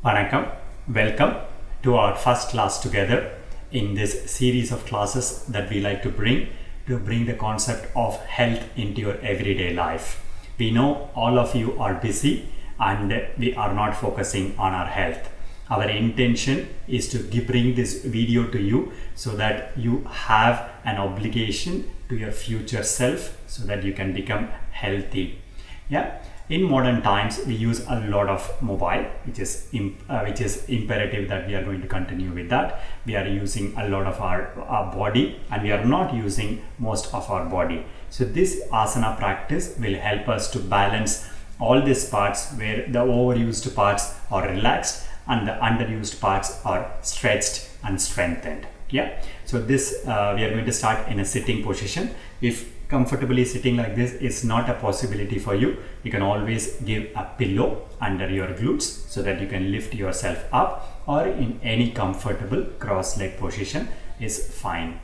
Vanakkam, welcome to our first class together in this series of classes that we like to bring the concept of health into your everyday life. We know all of you are busy and we are not focusing on our health. Our intention is to bring this video to you so that you have an obligation to your future self so that you can become healthy. Yeah. In modern times, we use a lot of mobile, which is imperative that we are going to continue with that. We are using a lot of our body and we are not using most of our body. So this asana practice will help us to balance all these parts where the overused parts are relaxed and the underused parts are stretched and strengthened. Yeah. So this we are going to start in a sitting position. If comfortably sitting like this is not a possibility for you, you can always give a pillow under your glutes so that you can lift yourself up, or in any comfortable cross-leg position is fine.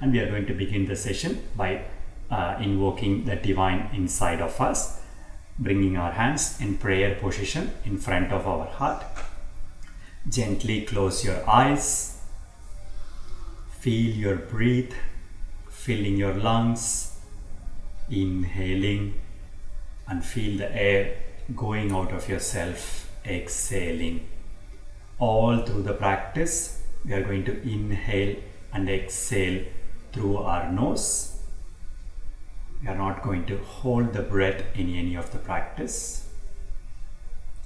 And we are going to begin the session by invoking the divine inside of us, bringing our hands in prayer position in front of our heart. Gently close your eyes, feel your breath filling your lungs, inhaling, and feel the air going out of yourself, exhaling. All through the practice, we are going to inhale and exhale through our nose. We are not going to hold the breath in any of the practice,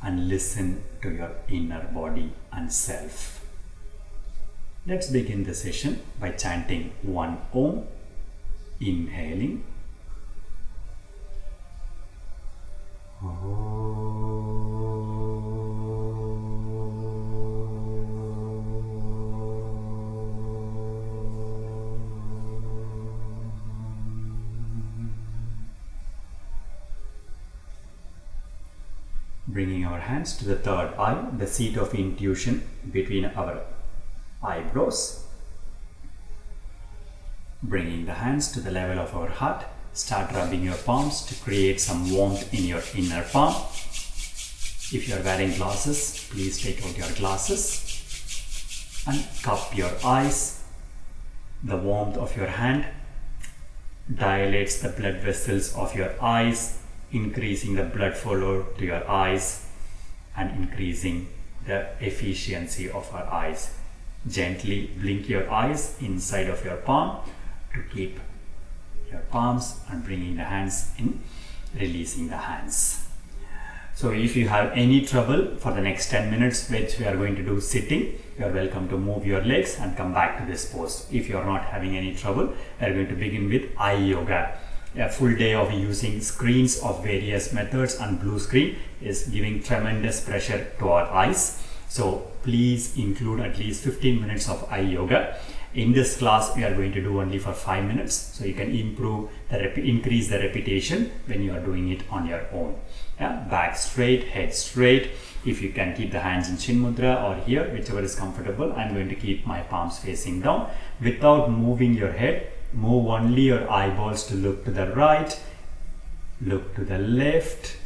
and listen to your inner body and self. Let's begin the session by chanting one Om, inhaling. Bringing our hands to the third eye, the seat of intuition between our eyebrows. Bringing the hands to the level of our heart, start rubbing your palms to create some warmth in your inner palm. If you are wearing glasses, please take out your glasses and cup your eyes. The warmth of your hand dilates the blood vessels of your eyes, increasing the blood flow to your eyes and increasing the efficiency of our eyes. Gently blink your eyes inside of your palm to keep your palms, and bringing the hands in, releasing the hands. So if you have any trouble for the next 10 minutes, which we are going to do sitting, you are welcome to move your legs and come back to this pose. If you are not having any trouble, we are going to begin with eye yoga. A full day of using screens of various methods and blue screen is giving tremendous pressure to our eyes. So please include at least 15 minutes of eye yoga. In this class, we are going to do only for 5 minutes, so you can increase the repetition when you are doing it on your own. Yeah? Back straight, head straight. If you can keep the hands in Chin Mudra or here, whichever is comfortable. I'm going to keep my palms facing down. Without moving your head, move only your eyeballs to look to the right, look to the left,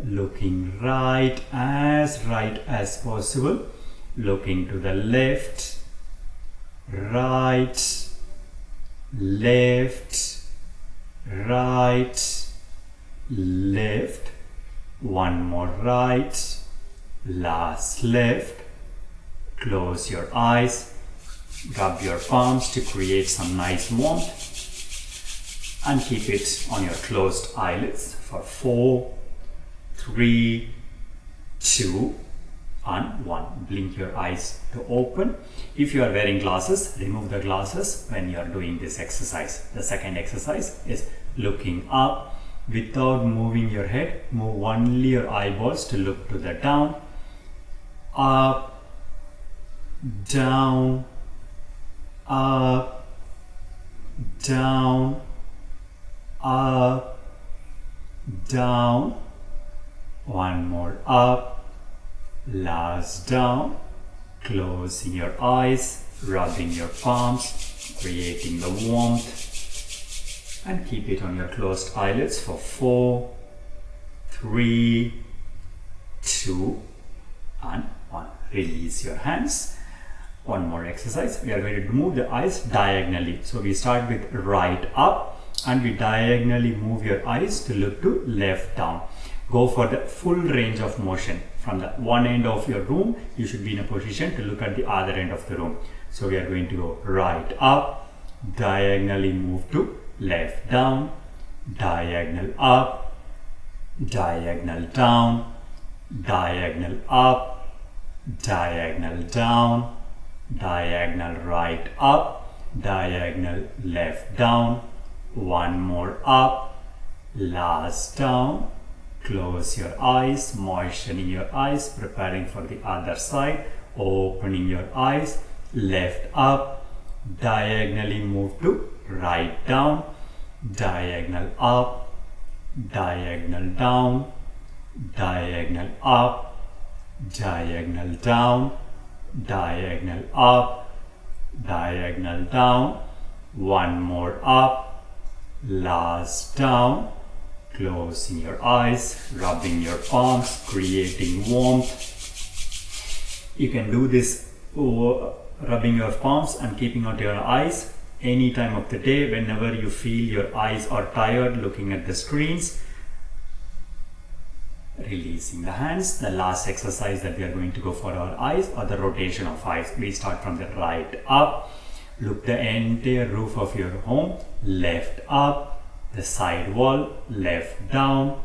looking right as possible, looking to the left, right, left, right, left, one more right, last left. Close your eyes, rub your palms to create some nice warmth, and keep it on your closed eyelids for 4, 3, 2, and 1. Blink your eyes to open. If you are wearing glasses, remove the glasses when you are doing this exercise. The second exercise is looking up without moving your head. Move only your eyeballs to look to the down, up, down, up, down, up, down. One more up, last down. Closing your eyes, rubbing your palms, creating the warmth, and keep it on your closed eyelids for 4, 3, 2, and 1. Release your hands. One more exercise. We are going to move the eyes diagonally. So we start with right up and we diagonally move your eyes to look to left down. Go for the full range of motion. From the one end of your room, you should be in a position to look at the other end of the room. So we are going to go right up, diagonally move to left down, diagonal up, diagonal down, diagonal up, diagonal down, diagonal right up, diagonal left down. One more up, last down. Close your eyes, moistening your eyes, preparing for the other side. Opening your eyes, left up, diagonally move to right down, diagonal up, diagonal down, diagonal up, diagonal down, diagonal up, diagonal down. One more up, last down. Closing your eyes, rubbing your palms, creating warmth. You can do this rubbing your palms and keeping out your eyes any time of the day whenever you feel your eyes are tired looking at the screens. Releasing the hands. The last exercise that we are going to go for our eyes or the rotation of eyes. We start from the right up. Look the entire roof of your home. Left up. The side wall, left down,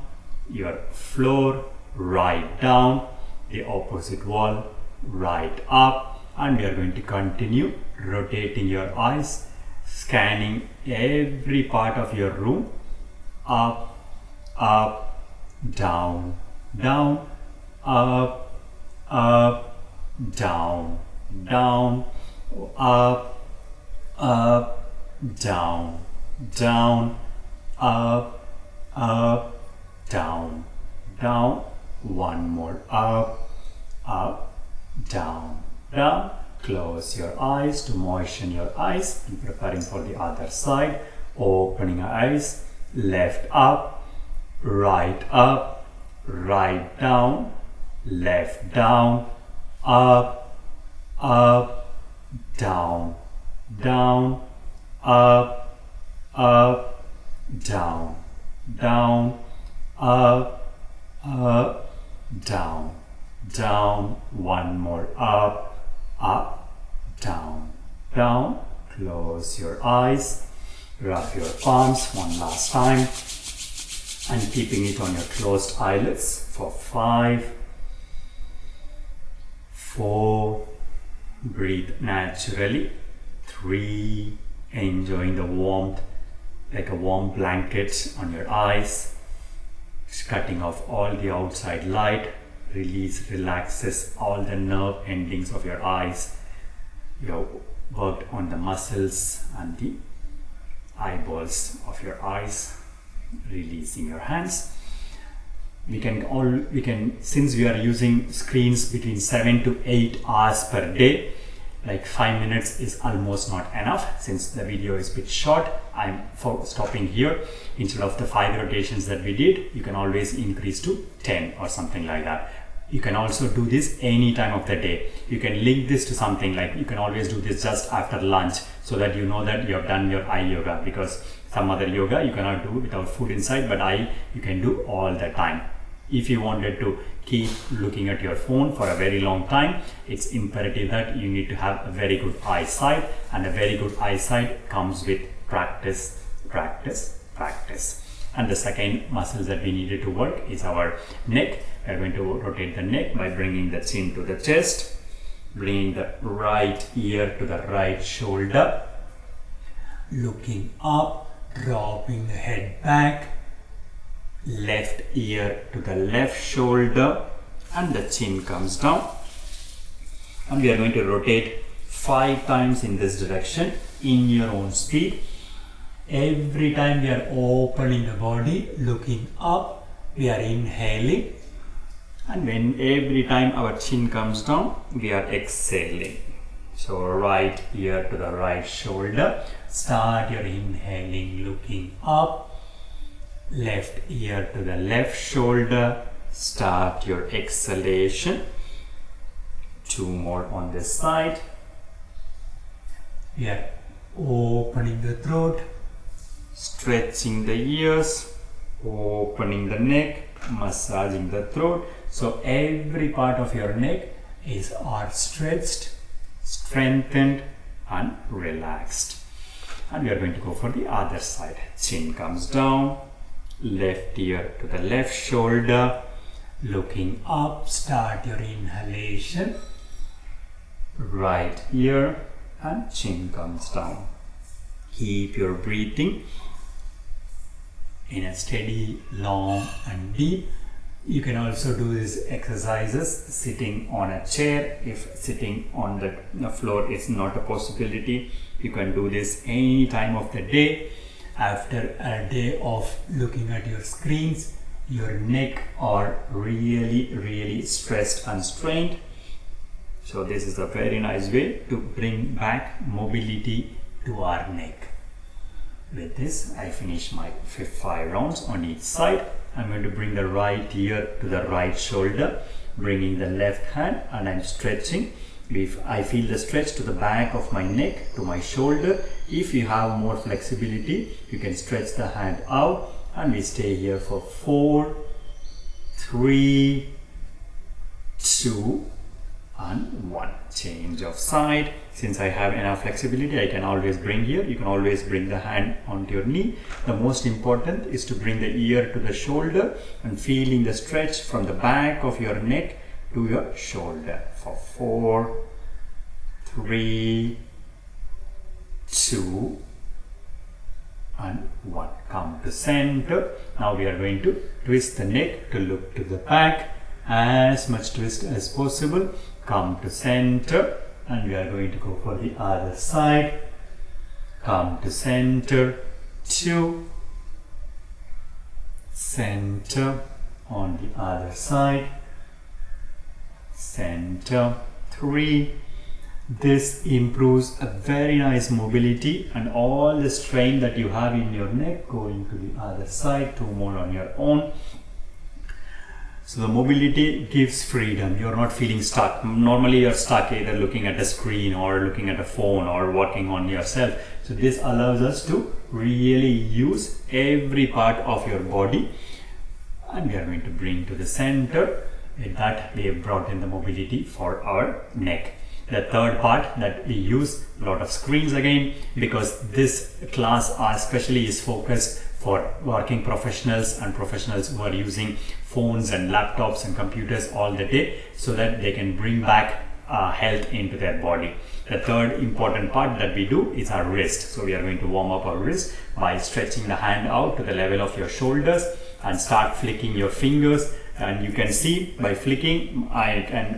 your floor, right down, the opposite wall, right up, and we are going to continue rotating your eyes, scanning every part of your room, up, up, down, down, up, up, down, down, up, up, down, down, up, up, down, down. One more up, up, down, down. Close your eyes to moisten your eyes and preparing for the other side. Opening your eyes, left up, right down, left down, up, down, down, up, down, down, up, down, down. One more up, down, down. Close your eyes, rub your palms one last time and keeping it on your closed eyelids for 5, 4, breathe naturally, 3, enjoying the warmth like a warm blanket on your eyes, cutting off all the outside light, relaxes all the nerve endings of your eyes. You have worked on the muscles and the eyeballs of your eyes, releasing your hands. We can since we are using screens between 7 to 8 hours per day, like 5 minutes is almost not enough. Since the video is a bit short, I'm stopping here. Instead of the 5 rotations that we did, you can always increase to 10 or something like that. You can also do this any time of the day. You can link this to something like you can always do this just after lunch so that you know that you have done your eye yoga, because some other yoga you cannot do without food inside, but eye you can do all the time. If you wanted to keep looking at your phone for a very long time, it's imperative that you need to have a very good eyesight, and a very good eyesight comes with practice, practice, practice. And the second muscle that we needed to work is our neck. We are going to rotate the neck by bringing the chin to the chest, bringing the right ear to the right shoulder, looking up, dropping the head back, left ear to the left shoulder, and the chin comes down. And we are going to rotate 5 times in this direction in your own speed. Every time we are opening the body, looking up, we are inhaling, and when every time our chin comes down, we are exhaling. So right ear to the right shoulder, start your inhaling, looking up, left ear to the left shoulder, start your exhalation. 2 more on this side. We are opening the throat, stretching the ears, opening the neck, massaging the throat. So every part of your neck are stretched, strengthened, and relaxed. And we are going to go for the other side. Chin comes down, left ear to the left shoulder, looking up, start your inhalation, right ear, and chin comes down. Keep your breathing in a steady, long, and deep. You can also do these exercises sitting on a chair. If sitting on the floor is not a possibility, you can do this any time of the day. After a day of looking at your screens, your neck are really stressed and strained. So this is a very nice way to bring back mobility to our neck. With this, I finish my 5 rounds on each side. I'm going to bring the right ear to the right shoulder, bringing the left hand, and I'm stretching. If I feel the stretch to the back of my neck, to my shoulder. If you have more flexibility, you can stretch the hand out, and we stay here for 4, 3, 2, and 1. Change of side. Since I have enough flexibility, I can always bring here. You can always bring the hand onto your knee. The most important is to bring the ear to the shoulder and feeling the stretch from the back of your neck to your shoulder. For 4, 3, 2, and 1. Come to center. Now we are going to twist the neck to look to the back. As much twist as possible. Come to center, and we are going to go for the other side. Come to center, 2, center on the other side, center, 3. This improves a very nice mobility and all the strain that you have in your neck going to the other side. 2 more on your own. So the mobility gives freedom. You're not feeling stuck. Normally you're stuck either looking at a screen or looking at a phone or working on yourself. So this allows us to really use every part of your body. And we are going to bring to the center. With that, we have brought in the mobility for our neck. The third part that we use a lot of screens again, because this class especially is focused for working professionals and professionals who are using phones and laptops and computers all the day, so that they can bring back health into their body. The third important part that we do is our wrist. So we are going to warm up our wrist by stretching the hand out to the level of your shoulders and start flicking your fingers. And you can see by flicking,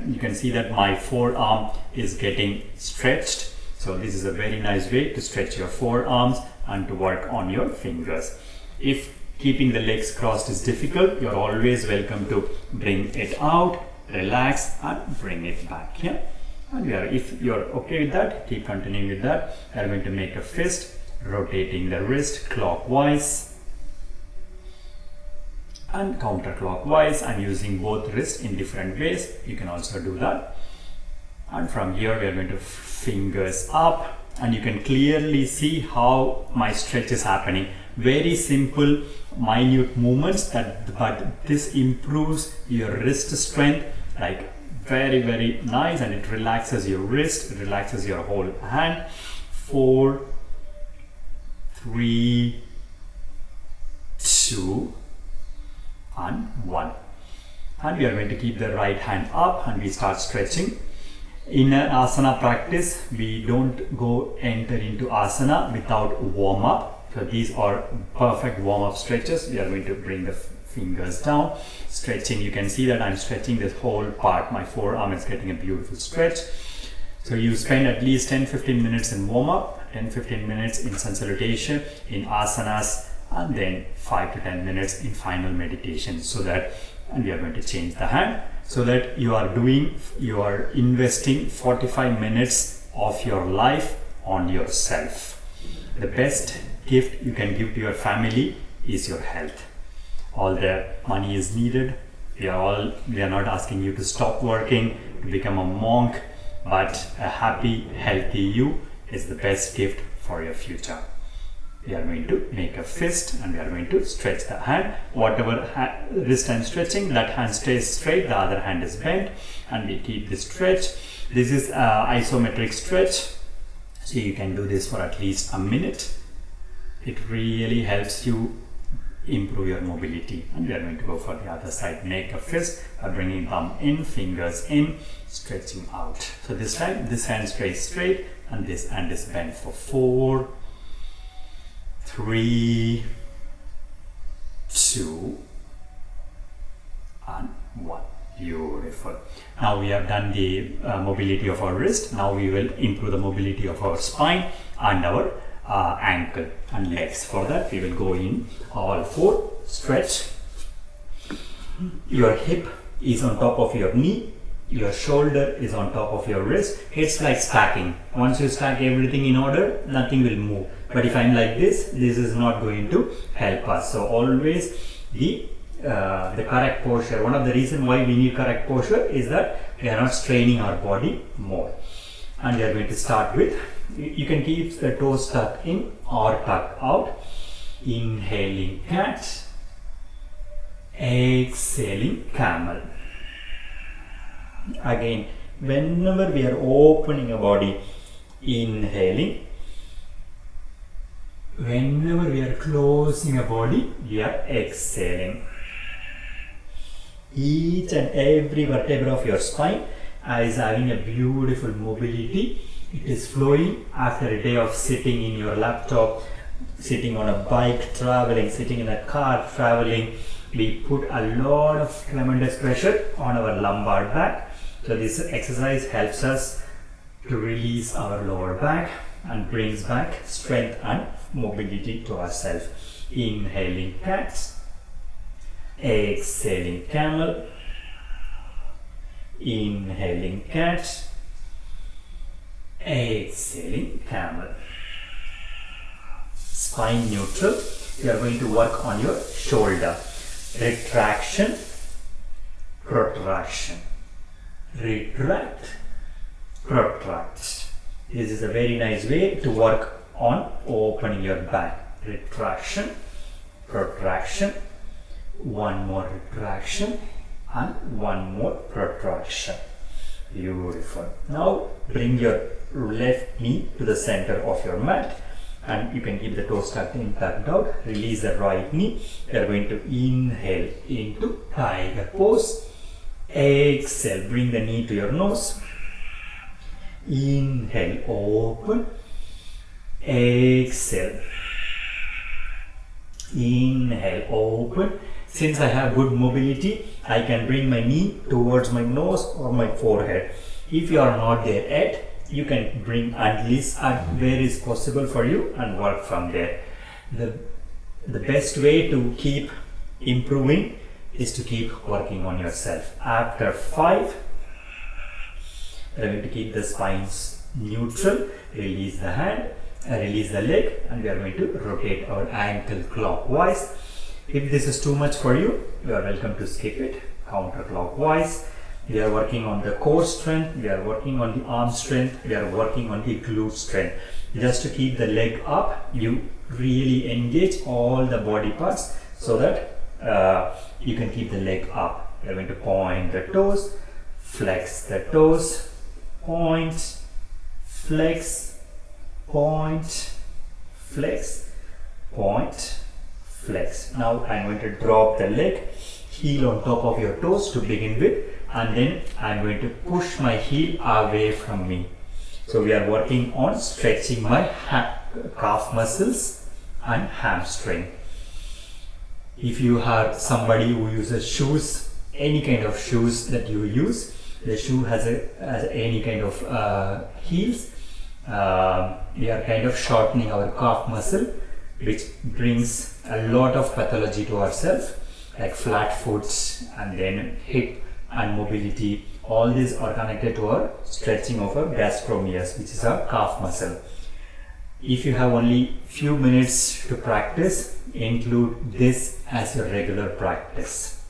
you can see that my forearm is getting stretched. So this is a very nice way to stretch your forearms and to work on your fingers. If keeping the legs crossed is difficult, you're always welcome to bring it out, relax, and bring it back. Yeah? And if you're okay with that, keep continuing with that. I'm going to make a fist, rotating the wrist clockwise and counterclockwise. I'm using both wrists in different ways. You can also do that. And from here, we are going to fingers up, and you can clearly see how my stretch is happening. Very simple, minute movements, but this improves your wrist strength, like very nice, and it relaxes your wrist, it relaxes your whole hand. 4, 3, 2, 2 and 1. And we are going to keep the right hand up and we start stretching. In an asana practice, we don't enter into asana without warm up. So these are perfect warm up stretches. We are going to bring the fingers down, stretching. You can see that I'm stretching this whole part. My forearm is getting a beautiful stretch. So you spend at least 10-15 minutes in warm up, 10-15 minutes in sun salutation, in asanas, and then 5 to 10 minutes in final meditation. So that, and we are going to change the hand, so that you are investing 45 minutes of your life on yourself. The best gift you can give to your family is your health. All the money is needed. We are not asking you to stop working, to become a monk, but a happy, healthy you is the best gift for your future. We are going to make a fist and we are going to stretch the hand. Whatever wrist I'm stretching, that hand stays straight, the other hand is bent, and we keep this stretch. This is isometric stretch, so you can do this for at least a minute. It really helps you improve your mobility. And we are going to go for the other side. Make a fist by bringing thumb in, fingers in, stretching out. So this time this hand stays straight and this hand is bent for 4, 3, 2 and 1. Beautiful. Now we have done the mobility of our wrist. Now we will improve the mobility of our spine and our ankle and legs. For that we will go in all 4. Stretch. Your hip is on top of your knee. Your shoulder is on top of your wrist. It's like stacking. Once you stack everything in order, nothing will move. But if I'm like this is not going to help us. So always the correct posture. One of the reasons why we need correct posture is that we are not straining our body more. And we are going to start with, you can keep the toes tucked in or tucked out. Inhaling cat, exhaling camel. Again, whenever we are opening a body, inhaling. Whenever we are closing a body, we are exhaling. Each and every vertebra of your spine is having a beautiful mobility. It is flowing after a day of sitting in your laptop, sitting on a bike, traveling, sitting in a car, traveling. We put a lot of tremendous pressure on our lumbar back. So this exercise helps us to release our lower back and brings back strength and mobility to ourselves. Inhaling cat, exhaling camel, inhaling cat, exhaling camel. Spine neutral. You are going to work on your shoulder. Retraction, protraction. Retract, protract. This is a very nice way to work on opening your back. Retraction, protraction, one more retraction and one more protraction. Beautiful. Now bring your left knee to the center of your mat and you can keep the toes tucked in, tucked out. Release the right knee. We are going to inhale into tiger pose. Exhale, bring the knee to your nose. Inhale, open. Exhale. Inhale, open. Since I have good mobility, I can bring my knee towards my nose or my forehead. If you are not there yet, you can bring at least at where is possible for you and work from there. The best way to keep improving is to keep working on yourself. After 5, we are going to keep the spines neutral. Release the hand, release the leg, and we are going to rotate our ankle clockwise. If this is too much for you, you are welcome to skip it. Counterclockwise. We are working on the core strength, we are working on the arm strength, we are working on the glute strength. Just to keep the leg up, you really engage all the body parts so that you can keep the leg up. We are going to point the toes, flex the toes, point, flex, point, flex, point, flex. Now I'm going to drop the leg, heel on top of your toes to begin with, and then I'm going to push my heel away from me. So we are working on stretching my calf muscles and hamstring. If you have somebody who uses shoes, any kind of shoes that you use, the shoe has any kind of heels, we are kind of shortening our calf muscle, which brings a lot of pathology to ourselves, like flat foot and then hip and mobility. All these are connected to our stretching of our gastrocnemius, which is our calf muscle. If you have only few minutes to practice, include this as your regular practice.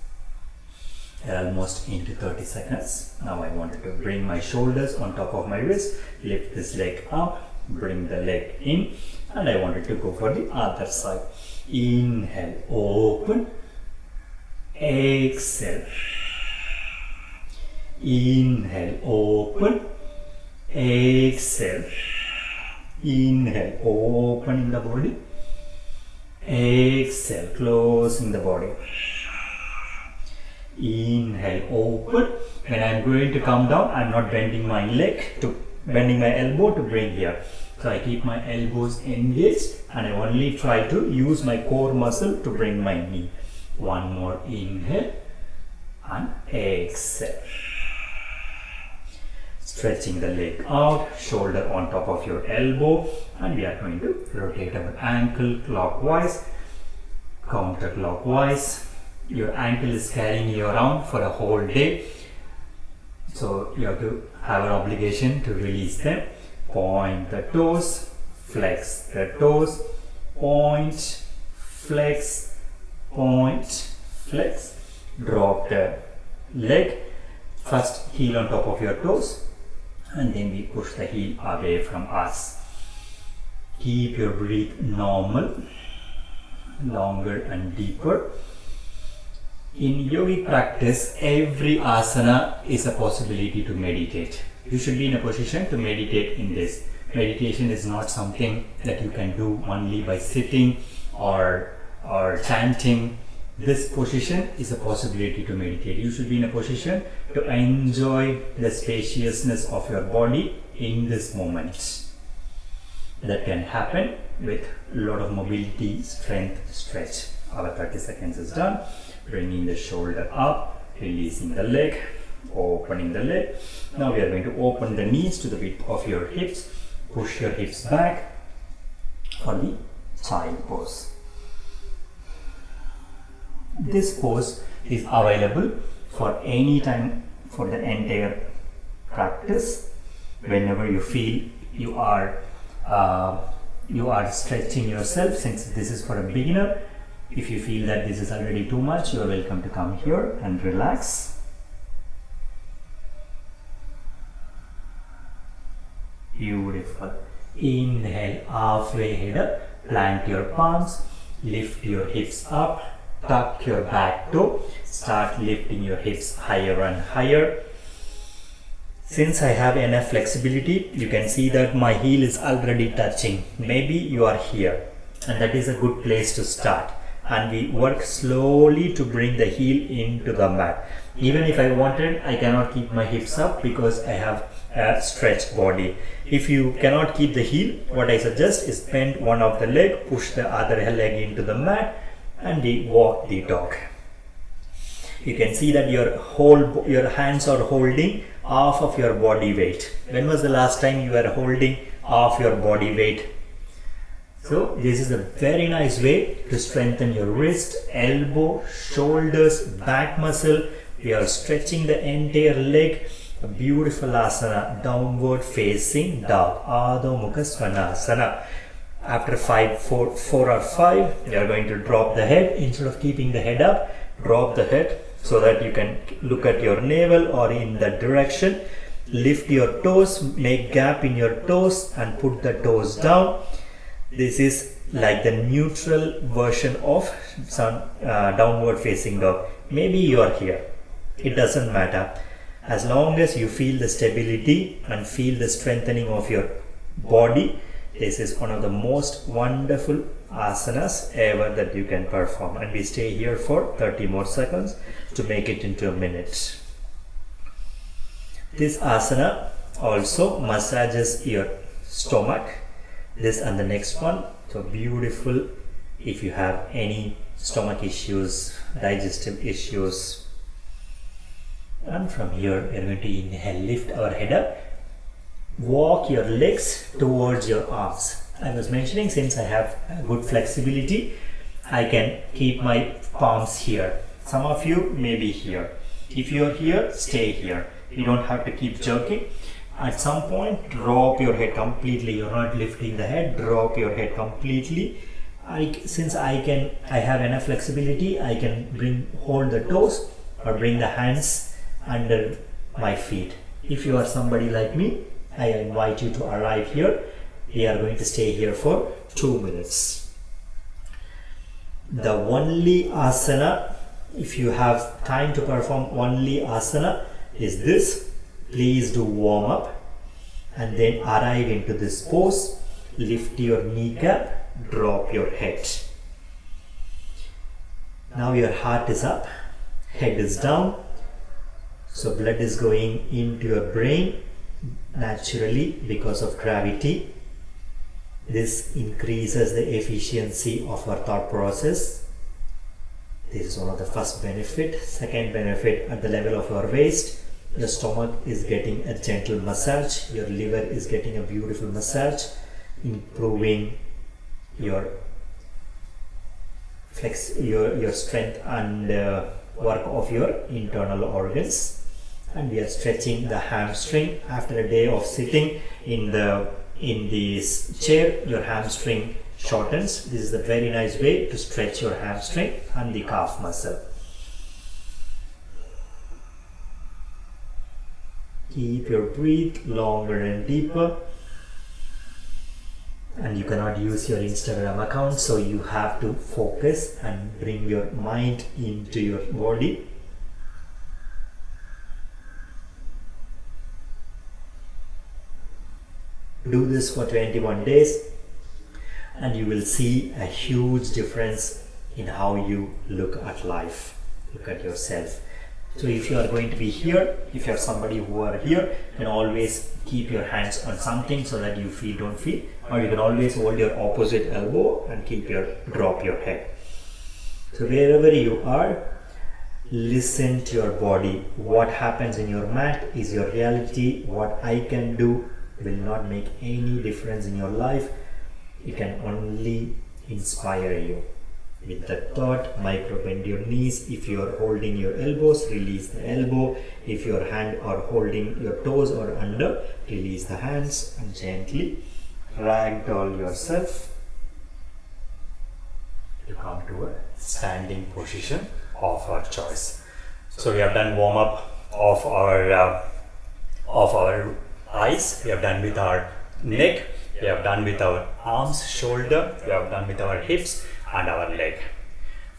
We're almost into 30 seconds. Now I wanted to bring my shoulders on top of my wrist, lift this leg up, bring the leg in, and I wanted to go for the other side. Inhale, open, exhale. Inhale, open, exhale. Inhale, opening the body, exhale, closing the body. Inhale, open. When I'm going to come down, I'm not bending my elbow to bring here. So I keep my elbows engaged and I only try to use my core muscle to bring my knee. One more inhale and exhale. Stretching the leg out, shoulder on top of your elbow, and we are going to rotate our ankle clockwise, counterclockwise. Your ankle is carrying you around for a whole day, so you have to have an obligation to release them. Point the toes, flex the toes, point, flex, drop the leg. First heel on top of your toes, and then we push the heel away from us. Keep your breath normal, longer and deeper. In yogic practice, every asana is a possibility to meditate. You should be in a position to meditate in this. Meditation is not something that you can do only by sitting or chanting. This position is a possibility to meditate. You should be in a position to enjoy the spaciousness of your body in this moment. That can happen with a lot of mobility, strength, stretch. Our 30 seconds is done. Bringing the shoulder up, releasing the leg, opening the leg. Now we are going to open the knees to the width of your hips. Push your hips back for the child pose. This pose is available for any time for the entire practice. Whenever you feel you are stretching yourself, since this is for a beginner. If you feel that this is already too much, you are welcome to come here and relax. Beautiful. Inhale, halfway head up, plant your palms, lift your hips up, tuck your back toe, start lifting your hips higher and higher. Since I have enough flexibility, you can see that my heel is already touching. Maybe you are here, and that is a good place to start. And we work slowly to bring the heel into the mat. Even if I wanted, I cannot keep my hips up because I have a stretched body. If you cannot keep the heel, what I suggest is bend one of the leg, push the other leg into the mat, and we walk the dog. You can see that your hands are holding half of your body weight. When was the last time you were holding half your body weight? So this is a very nice way to strengthen your wrist, elbow, shoulders, back muscle. We are stretching the entire leg. A beautiful asana, downward facing dog, Adho Mukha Svanasana. After 4 or 5, we are going to drop the head. Instead of keeping the head up, drop the head so that you can look at your navel or in that direction. Lift your toes, make gap in your toes and put the toes down. This is like the neutral version of downward facing dog. Maybe you are here. It doesn't matter. As long as you feel the stability and feel the strengthening of your body, this is one of the most wonderful asanas ever that you can perform, and we stay here for 30 more seconds to make it into a minute. This asana also massages your stomach, this and the next one. So beautiful if you have any stomach issues, digestive issues. And from here we are going to inhale, lift our head up, walk your legs towards your arms. I was mentioning, since I have good flexibility, I can keep my palms here. Some of you may be here. If you are here, stay here. You don't have to keep jerking. At some point, drop your head completely. You're not lifting the head. Drop your head completely. Since I have enough flexibility, I can hold the toes or bring the hands under my feet. If you are somebody like me, I invite you to arrive here. We are going to stay here for 2 minutes. The only asana, if you have time to perform only asana, is this. Please do warm up and then arrive into this pose. Lift your kneecap, drop your head. Now your heart is up, head is down, so blood is going into your brain naturally because of gravity. This increases the efficiency of our thought process. This is one of the first benefit. Second benefit, at the level of your waist, your stomach is getting a gentle massage, your liver is getting a beautiful massage, improving your strength and work of your internal organs. And we are stretching the hamstring. After a day of sitting in this chair, your hamstring shortens. This is a very nice way to stretch your hamstring and the calf muscle. Keep your breath longer and deeper. And you cannot use your Instagram account, so you have to focus and bring your mind into your body. Do this for 21 days and you will see a huge difference in how you look at life, look at yourself. So if you are going to be here, if you are somebody who are here, you can always keep your hands on something so that you don't feel, or you can always hold your opposite elbow and drop your head. So wherever you are, listen to your body. What happens in your mat is your reality. What I can do will not make any difference in your life. It can only inspire you. With that thought, micro bend your knees. If you are holding your elbows, release the elbow. If your hand are holding your toes or under, release the hands and gently ragdoll yourself to come to a standing position of our choice. So we have done warm up of our eyes. We have done with our neck. We have done with our arms, shoulder. We have done with our hips and our leg.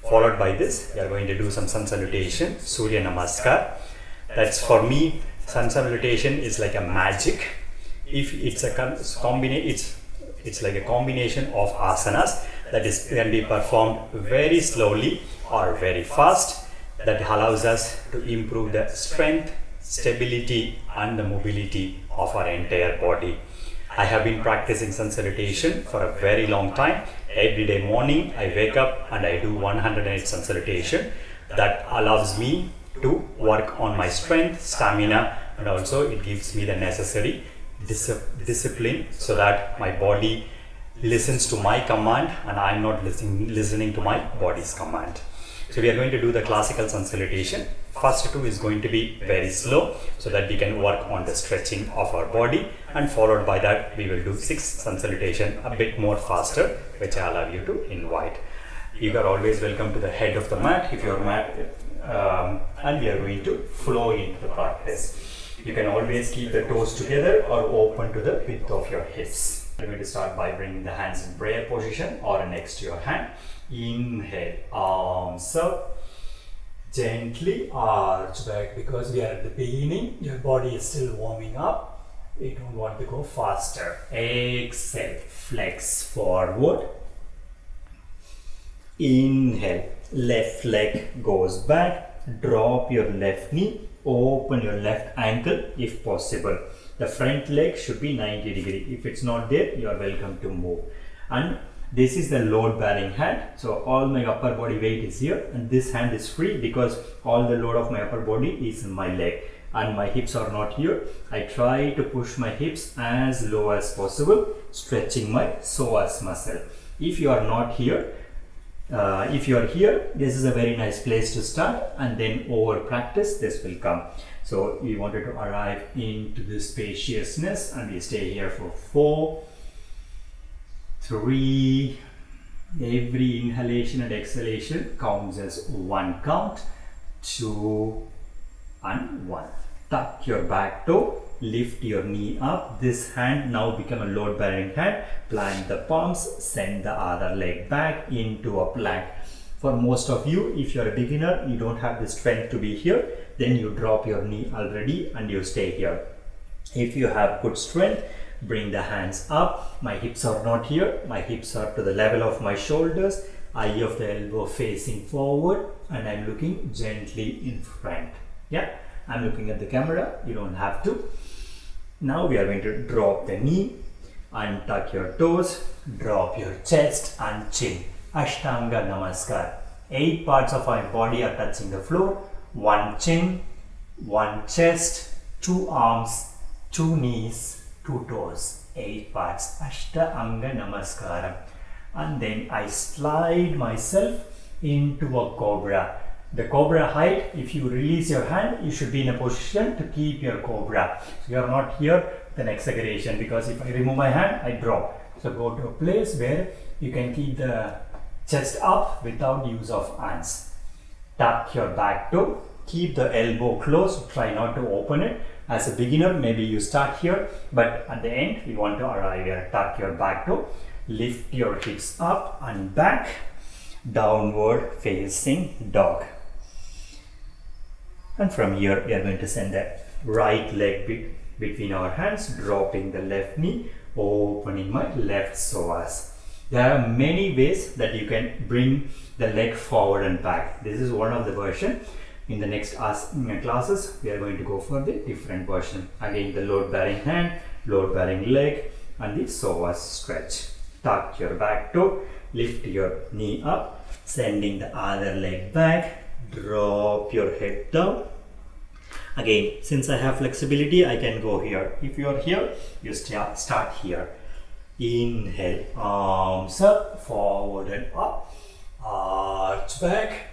Followed by this, we are going to do some sun salutation, Surya Namaskar. That's, for me, sun salutation is like a magic. If it's a combination, it's like a combination of asanas that can be performed very slowly or very fast. That allows us to improve the strength, stability and the mobility of our entire body. I have been practicing sun salutation for a very long time. Every day morning I wake up and I do 108 sun salutation. That allows me to work on my strength, stamina, and also it gives me the necessary discipline so that my body listens to my command and I am not listening to my body's command. So we are going to do the classical sun salutation. First two is going to be very slow so that we can work on the stretching of our body, and followed by that we will do 6 sun salutation a bit more faster, which I allow you to invite. You are always welcome to the head of the mat if your mat and we are going to flow into the practice. You can always keep the toes together or open to the width of your hips. I'm going to start by bringing the hands in prayer position or next to your hand. Inhale, arms up. Gently arch back because we are at the beginning. Your body is still warming up. We don't want to go faster. Exhale, flex forward. Inhale, left leg goes back, drop your left knee, open your left ankle if possible. The front leg should be 90 degree. If it's not there, you are welcome to move. And this is the load bearing hand. So all my upper body weight is here and this hand is free because all the load of my upper body is in my leg and my hips are not here. I try to push my hips as low as possible, stretching my psoas muscle. If you are not here, if you are here, this is a very nice place to start, and then over practice this will come. So we wanted to arrive into this spaciousness and we stay here for 4, 3, every inhalation and exhalation counts as 1 count, 2 and 1. Tuck your back toe, lift your knee up. This hand now become a load bearing hand. Plant the palms, send the other leg back into a plank. For most of you, if you're a beginner, you don't have the strength to be here, then you drop your knee already and you stay here. If you have good strength, bring the hands up. My hips are not here, my hips are to the level of my shoulders, eye of the elbow facing forward, and I'm looking gently in front. Yeah, I'm looking at the camera, you don't have to. Now we are going to drop the knee, untuck your toes, drop your chest and chin. Ashtanga Namaskar. 8 parts of our body are touching the floor. 1 chin, 1 chest, 2 arms, 2 knees, 2 toes. 8 parts. Ashtanga Namaskaram. And then I slide myself into a cobra. The cobra height, if you release your hand, you should be in a position to keep your cobra. So you are not here with an exaggeration, because if I remove my hand, I drop. So go to a place where you can keep the chest up without use of hands. Tuck your back toe, keep the elbow closed, try not to open it. As a beginner, maybe you start here, but at the end, we want to arrive here. Tuck your back toe, lift your hips up and back, downward facing dog. And from here, we are going to send the right leg between our hands, dropping the left knee, opening my left psoas. There are many ways that you can bring the leg forward and back. This is one of the version. In the next classes, we are going to go for the different version. Again, the load bearing hand, load bearing leg, and the psoas stretch. Tuck your back toe, lift your knee up, sending the other leg back. Drop your head down. Again, since I have flexibility, I can go here. If you are here, you start here. Inhale, arms up, forward and up. Arch back.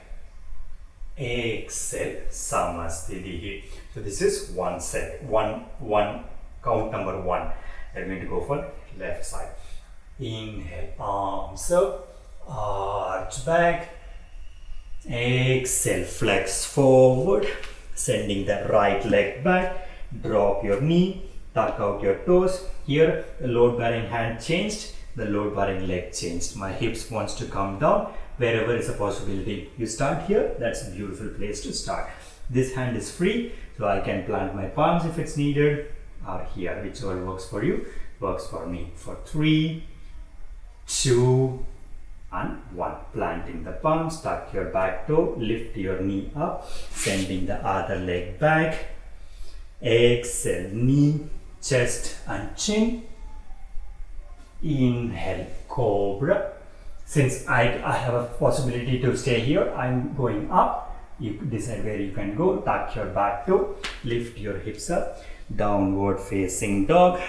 Exhale, Samasthiti. So this is one set, one count number 1. I'm going to go for left side. Inhale, arms up, arch back. Exhale, flex forward, sending the right leg back, drop your knee, tuck out your toes. Here the load bearing hand changed, the load bearing leg changed. My hips wants to come down wherever is a possibility. You start here, that's a beautiful place to start. This hand is free, so I can plant my palms if it's needed, or here, whichever works for you, works for me. For 3, 2, and 1. Planting the palms, tuck your back toe, lift your knee up, sending the other leg back. Exhale, knee, chest and chin. Inhale, cobra. Since I have a possibility to stay here, I'm going up. You decide where you can go. Tuck your back toe, lift your hips up, downward facing dog.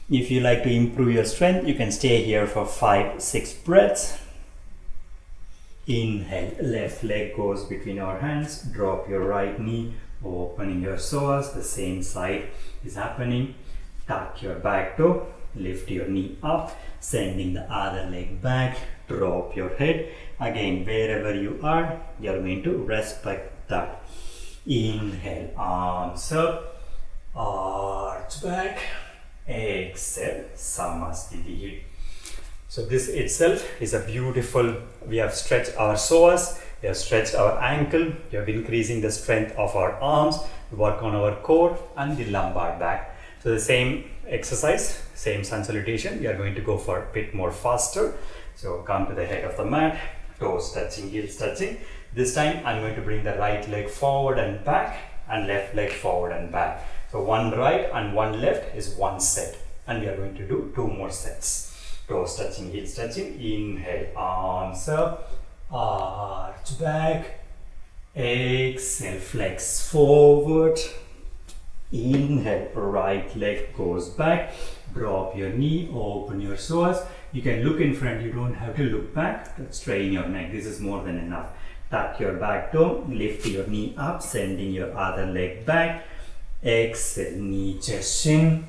If you like to improve your strength, you can stay here for 5-6 breaths. Inhale, left leg goes between our hands. Drop your right knee, opening your psoas. The same side is happening. Tuck your back toe, lift your knee up, sending the other leg back. Drop your head. Again, wherever you are, you're going to respect that. Inhale, arms up, arch back. Exhale, Samasthiti. So this itself is a beautiful, we have stretched our psoas, we have stretched our ankle, we have increasing the strength of our arms, we work on our core and the lumbar back. So the same exercise, same sun salutation, we are going to go for a bit more faster. So come to the head of the mat, toes touching, heels touching. This time I'm going to bring the right leg forward and back and left leg forward and back. So one right and one left is one set, and we are going to do 2 more sets. Toes touching, heels touching. Inhale, arms up, arch back. Exhale, flex forward. Inhale, right leg goes back. Drop your knee, open your psoas. You can look in front, you don't have to look back. Straighten your neck, this is more than enough. Tuck your back toe, lift your knee up, sending your other leg back. Exhale, knee, chest, chin.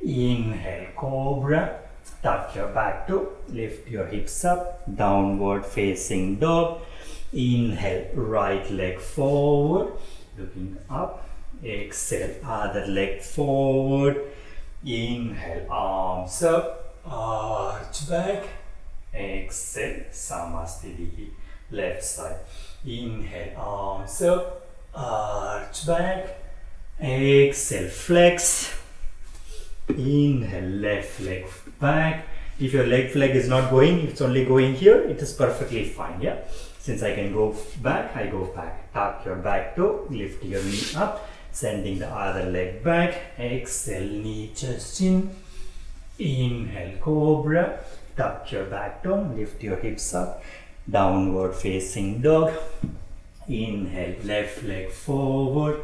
Inhale, cobra. Tuck your back toe, lift your hips up, downward facing dog. Inhale, right leg forward, looking up. Exhale, other leg forward. Inhale, arms up, arch back. Exhale, Samastitihi, left side. Inhale, arms up, arch back. Exhale, flex. Inhale, left leg back. If your left leg is not going, it's only going here, it is perfectly fine. Yeah. Since I can go back, I go back. Tuck your back toe, lift your knee up, sending the other leg back. Exhale, knee, chest, chin. Inhale, cobra. Tuck your back toe, lift your hips up. Downward facing dog. Inhale, left leg forward.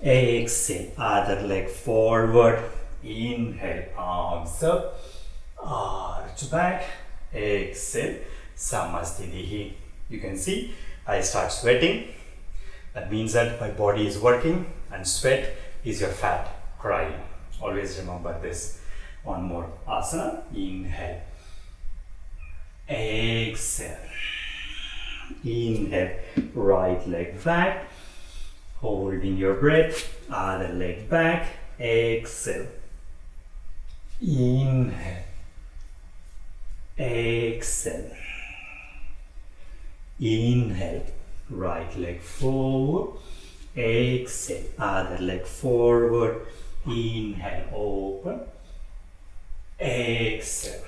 Exhale, other leg forward. Inhale, arms up, arch back. Exhale, Samastitihi. You can see I start sweating. That means that my body is working, and sweat is your fat crying. Always remember this. One more asana. Inhale. Exhale. Inhale. Right leg back. Holding your breath. Other leg back. Exhale. Inhale. Exhale. Inhale. Right leg forward. Exhale. Other leg forward. Inhale. Open. Exhale.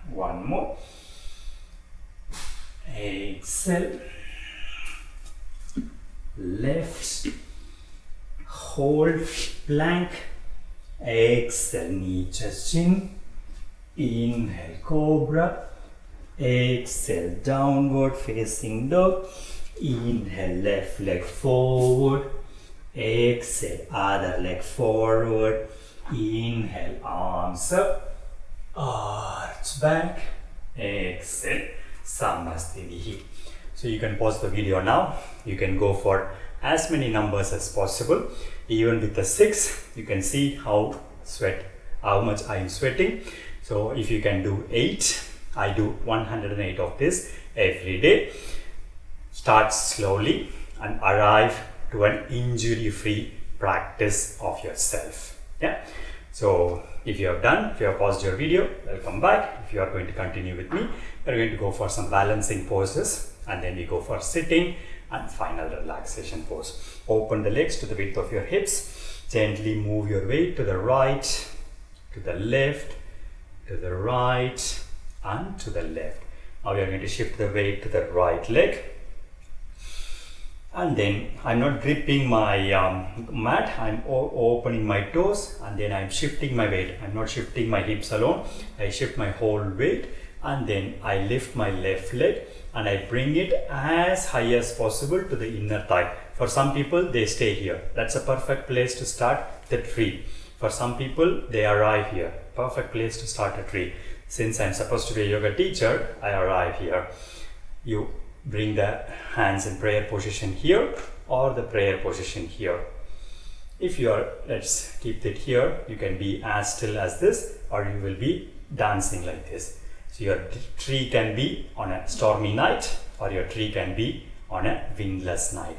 One more. Exhale. Left. Hold. Plank. Exhale. Knee, chest, chin. Inhale. Cobra. Exhale, downward facing dog. Inhale, left leg forward. Exhale, other leg forward. Inhale, arms up, arch back. Exhale, Samastitihi. So you can pause the video now. You can go for as many numbers as possible. Even with the 6, you can see how much I am sweating. So if you can do 8, I do 108 of this every day. Start slowly and arrive to an injury-free practice of yourself. Yeah. So if you have paused your video, welcome back. If you are going to continue with me, we are going to go for some balancing poses, and then we go for sitting and final relaxation pose. Open the legs to the width of your hips. Gently move your weight to the right, to the left, to the right, and to the left. Now we are going to shift the weight to the right leg, and then I'm not gripping my mat, I'm opening my toes, and then I'm shifting my weight. I'm not shifting my hips alone, I shift my whole weight, and then I lift my left leg and I bring it as high as possible to the inner thigh. For some people, they stay here. That's a perfect place to start the tree. For some people, they arrive here. Perfect place to start a tree. Since I'm supposed to be a yoga teacher, I arrive here. You bring the hands in prayer position here or the prayer position here. If you are, let's keep it here, you can be as still as this, or you will be dancing like this. So your tree can be on a stormy night, or your tree can be on a windless night.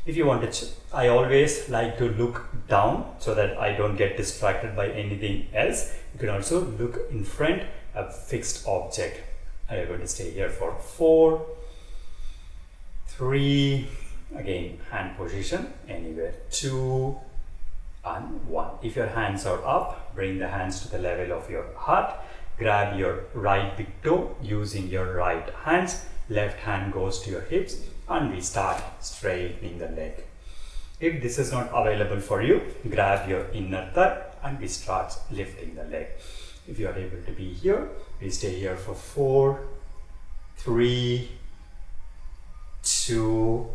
If you want to, I always like to look down so that I don't get distracted by anything else. You can also look in front, a fixed object. I am going to stay here for 4, 3, again hand position anywhere, 2 and 1. If your hands are up, bring the hands to the level of your heart. grab your right big toe using your right hands. Left hand goes to your hips and we start straightening the leg. If this is not available for you, grab your inner thigh and we start lifting the leg. If you are able to be here, we stay here for 4, 3, 2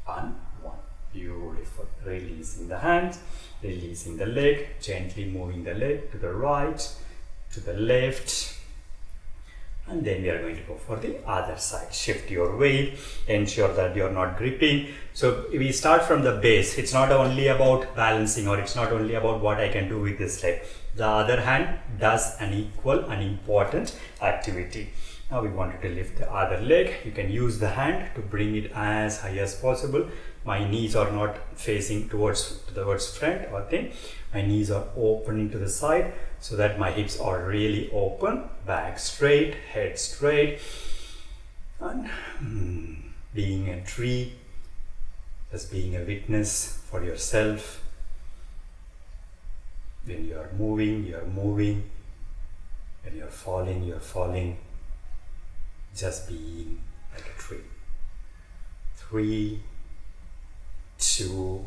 and 1. Beautiful. Releasing the hands, releasing the leg, gently moving the leg to the right, to the left. And then we are going to go for the other side. Shift your weight, ensure that you're not gripping. So we start from the base. It's not only about balancing, or it's not only about what I can do with this leg. The other hand does an equal and important activity. Now we wanted to lift the other leg. You can use the hand to bring it as high as possible. My knees are not facing towards front or thing. My knees are opening to the side so that my hips are really open. Back straight, head straight. And being a tree, just being a witness for yourself. When you are moving, you are moving. When you are falling, you are falling. Just being like a tree. 3, 2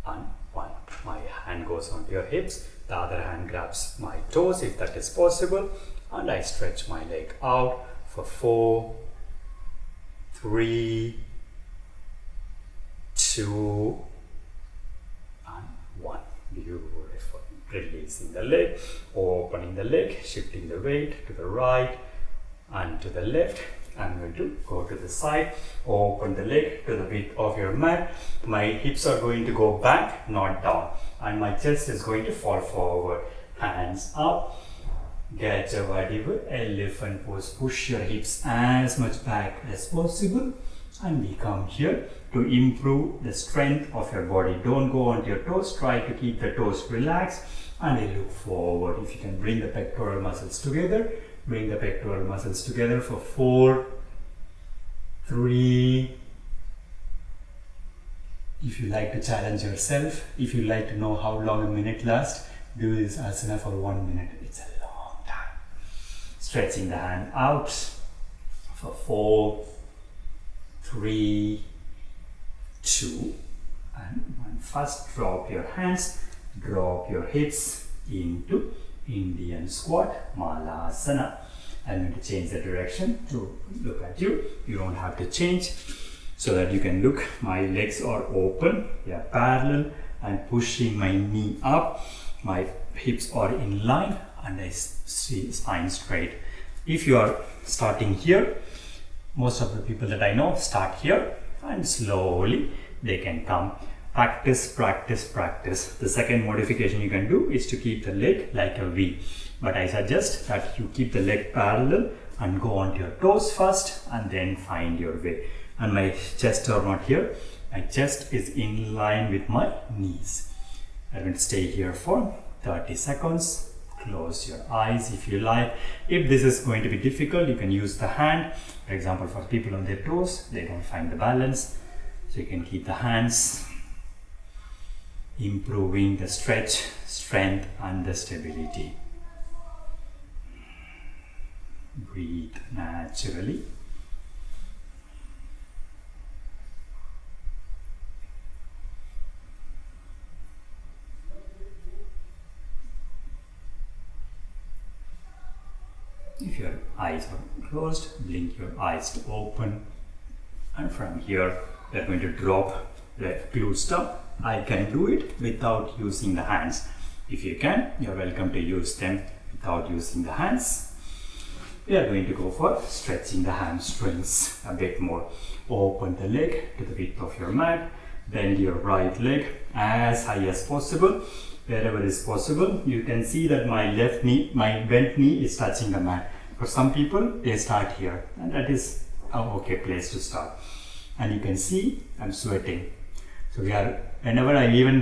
and 1. My hand goes onto your hips, the other hand grabs my toes if that is possible, and I stretch my leg out for 4, 3, 2 and 1. Beautiful. Releasing the leg, opening the leg, shifting the weight to the right and to the left. I'm going to go to the side, open the leg to the width of your mat. My hips are going to go back, not down, and my chest is going to fall forward. Hands up, Gajavadiva, elephant pose. Push your hips as much back as possible, and we come here to improve the strength of your body. Don't go onto your toes, try to keep the toes relaxed, and I look forward. If you can bring the pectoral muscles together, bring the pectoral muscles together for 4, 3. If you like to challenge yourself, if you like to know how long a minute lasts, do this asana for 1 minute. It's a long time. Stretching the hand out for 4, 3, 2 and 1. First, drop your hands, drop your hips into Indian squat, Malasana. I'm going to change the direction to look at you. You don't have to change, so that you can look. My legs are open, they are parallel. I'm pushing my knee up. My hips are in line and I see spine straight. If you are starting here, most of the people that I know start here and slowly they can come. Practice, practice, practice. The second modification you can do is to keep the leg like a V. But I suggest that you keep the leg parallel and go onto your toes first and then find your way. And my chest are not here. My chest is in line with my knees. I'm going to stay here for 30 seconds. Close your eyes if you like. If this is going to be difficult, you can use the hand. For example, for people on their toes, they don't find the balance. So you can keep the hands, improving the stretch, strength and the stability. Breathe naturally. If your eyes are closed, blink your eyes to open, and from here we are going to drop the glutes down. I can do it without using the hands. If you can, you are welcome to use them without using the hands. We are going to go for stretching the hamstrings a bit more. Open the leg to the width of your mat. Bend your right leg as high as possible. Wherever is possible, you can see that my left knee, my bent knee is touching the mat. For some people, they start here, and that is an okay place to start. And you can see I'm sweating. So whenever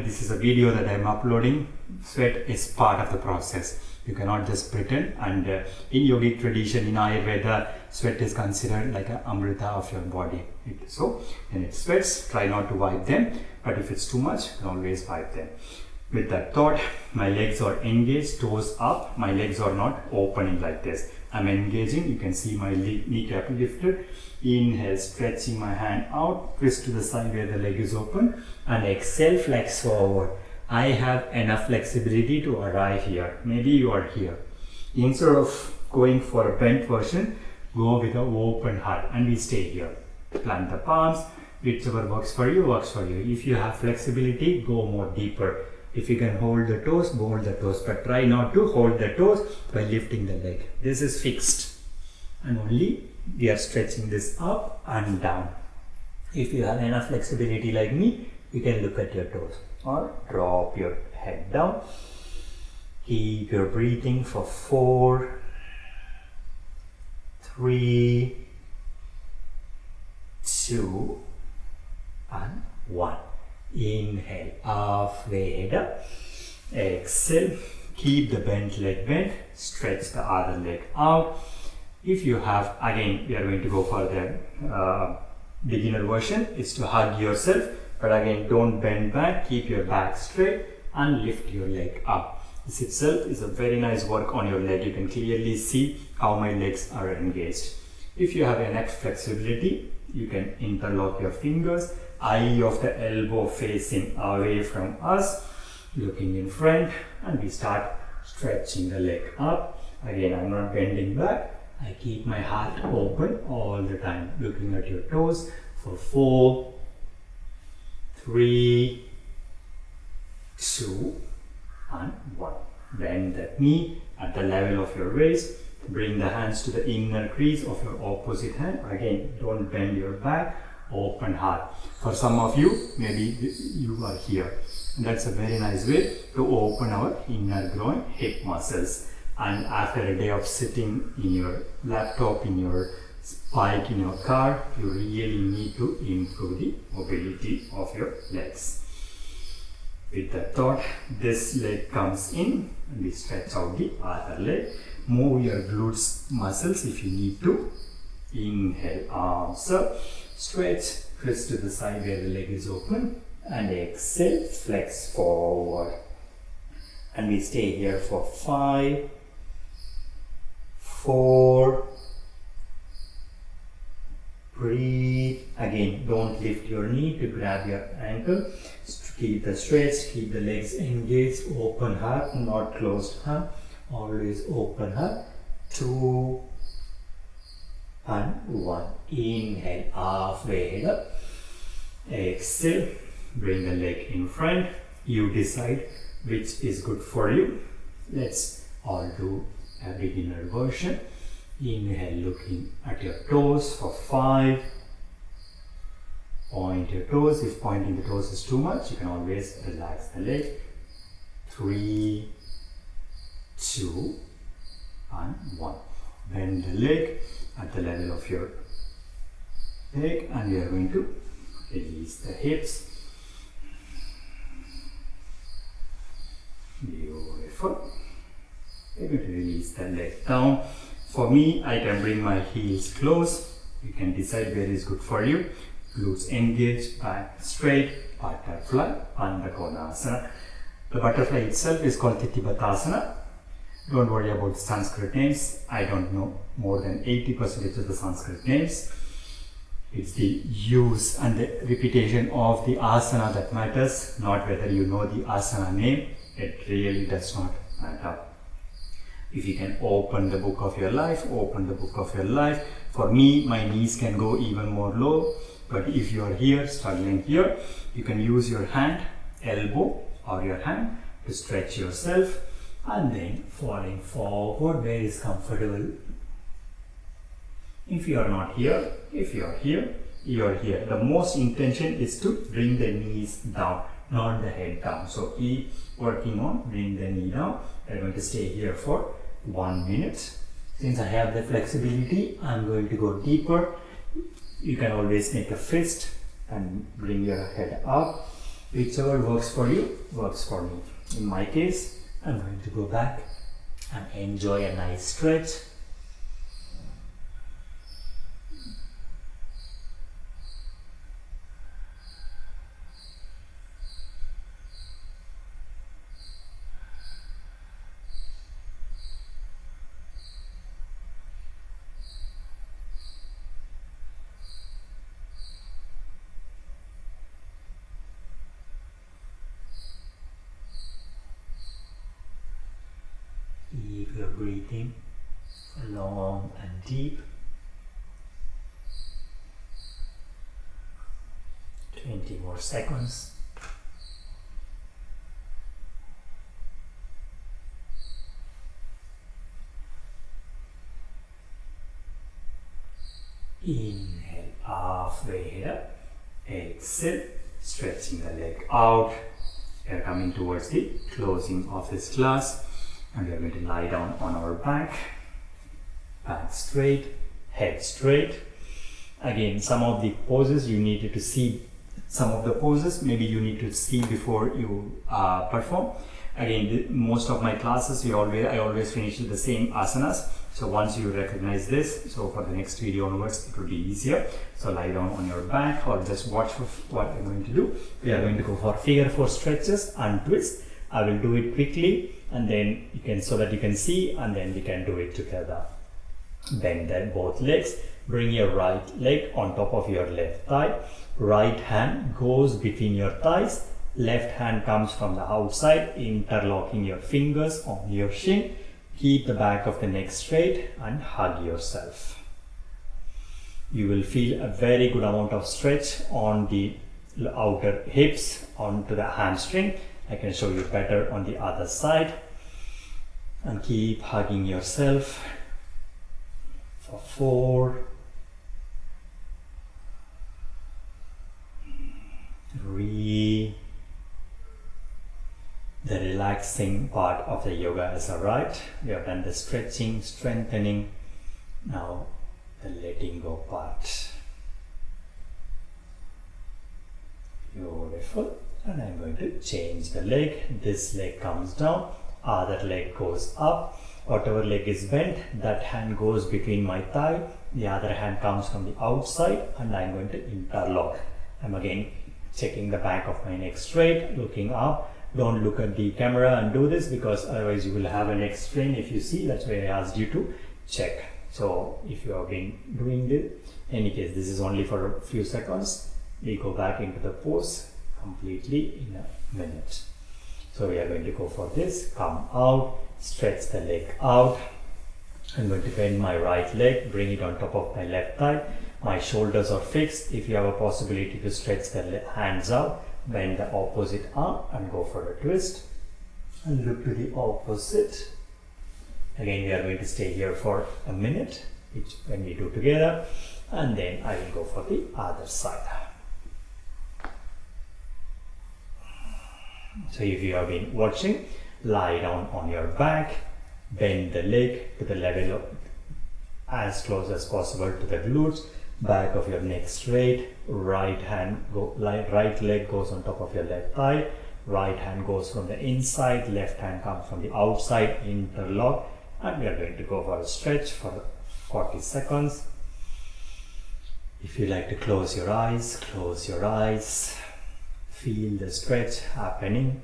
this is a video that I'm uploading, sweat is part of the process. You cannot just pretend. And in yogic tradition, in Ayurveda, sweat is considered like an amrita of your body. So when it sweats, try not to wipe them. But if it's too much, you can always wipe them. With that thought, my legs are engaged, toes up, my legs are not opening like this. I'm engaging, you can see my kneecap lifted. Inhale, stretching my hand out, twist to the side where the leg is open, and exhale, flex forward. I have enough flexibility to arrive here. Maybe you are here. Instead of going for a bent version, go with an open heart and we stay here. Plant the palms, whichever works for you, works for you. If you have flexibility, go more deeper. If you can hold the toes, hold the toes, but try not to hold the toes by lifting the leg. This is fixed, and only we are stretching this up and down. If you have enough flexibility like me, you can look at your toes or drop your head down. Keep your breathing for 4, 3, 2, and 1. Inhale, halfway head up. Exhale, keep the bent leg bent, stretch the other leg out. If you have, again, we are going to go for the beginner version, is to hug yourself, but again, don't bend back, keep your back straight and lift your leg up. This itself is a very nice work on your leg. You can clearly see how my legs are engaged. If you have enough flexibility, you can interlock your fingers, eye of the elbow facing away from us, looking in front, and we start stretching the leg up. Again, I'm not bending back. I keep my heart open all the time, looking at your toes for 4, 3, 2, and 1. Bend the knee at the level of your waist. Bring the hands to the inner crease of your opposite hand. Again, don't bend your back. Open heart. For some of you, maybe you are here. And that's a very nice way to open our inner groin hip muscles. And after a day of sitting in your laptop, in your bike, in your car, you really need to improve the mobility of your legs. With that thought, this leg comes in and we stretch out the other leg. Move your glutes muscles if you need to. Inhale, arms up. Stretch, twist to the side where the leg is open, and exhale, flex forward. And we stay here for 5, 4, breathe. Again, don't lift your knee to grab your ankle. Keep the stretch, keep the legs engaged, open heart, not closed heart. Always open heart. 2 and 1. Inhale, halfway head up. Exhale, bring the leg in front. You decide which is good for you. Let's all do a beginner version. Inhale, looking at your toes for 5. Point your toes. If pointing the toes is too much, you can always relax the leg. 3, 2, and 1. Bend the leg at the level of your leg, and we are going to release the hips. Beautiful. We're going to release the leg down. For me, I can bring my heels close. You can decide where is good for you. Glutes engaged, back straight, butterfly, Bandha Konasana. The butterfly itself is called Titibatasana. Don't worry about the Sanskrit names. I don't know more than 80% of the Sanskrit names. It's the use and the repetition of the asana that matters, not whether you know the asana name. It really does not matter. If you can open the book of your life, open the book of your life. For me, my knees can go even more low, but if you are here, struggling here, you can use your hand, elbow or your hand to stretch yourself, and then falling forward where is comfortable. If you are not here, if you are here, you are here. The most intention is to bring the knees down, not the head down. So keep working on bring the knee down. I'm going to stay here for 1 minute. Since I have the flexibility, I'm going to go deeper. You can always make a fist and bring your head up. Whichever works for you, works for me. In my case, I'm going to go back and enjoy a nice stretch. breathing long and deep. 20 more seconds. Inhale, halfway here. Exhale, stretching the leg out. We are coming towards the closing of this class, and we are going to lie down on our back straight, head straight. Again, some of the poses you needed to see, some of the poses maybe you need to see before you perform. Again, most of my classes I always finish with the same asanas. So once you recognize this, so for the next video onwards it will be easier. So lie down on your back or just watch for what I'm going to do. We are going to go for figure 4 stretches and twist. I will do it quickly, and then you can, so that you can see, and then we can do it together. Bend then both legs. Bring your right leg on top of your left thigh. Right hand goes between your thighs. Left hand comes from the outside, interlocking your fingers on your shin. Keep the back of the neck straight and hug yourself. You will feel a very good amount of stretch on the outer hips onto the hamstring. I can show you better on the other side. And keep hugging yourself for 4, 3. The relaxing part of the yoga has arrived. We have done the stretching, strengthening. Now the letting go part. Beautiful. And I'm going to change the leg. This leg comes down, other leg goes up. Whatever leg is bent, that hand goes between my thigh. The other hand comes from the outside, and I'm going to interlock. I'm again checking the back of my neck straight, looking up. Don't look at the camera and do this, because otherwise you will have a neck strain if you see. That's why I asked you to check. So if you have been doing this, in any case, this is only for a few seconds. We go back into the pose completely in a minute. So we are going to go for this. Come out, stretch the leg out. I'm going to bend my right leg, bring it on top of my left thigh. My shoulders are fixed. If you have a possibility to stretch the hands out, bend the opposite arm and go for a twist. And look to the opposite. Again, we are going to stay here for a minute, which when we do together, and then I will go for the other side. So if you have been watching, lie down on your back, bend the leg to the level of as close as possible to the glutes, back of your neck straight, right leg goes on top of your left thigh, right hand goes from the inside, left hand comes from the outside, interlock, and we are going to go for a stretch for 40 seconds. If you like to close your eyes, close your eyes. Feel the stretch happening.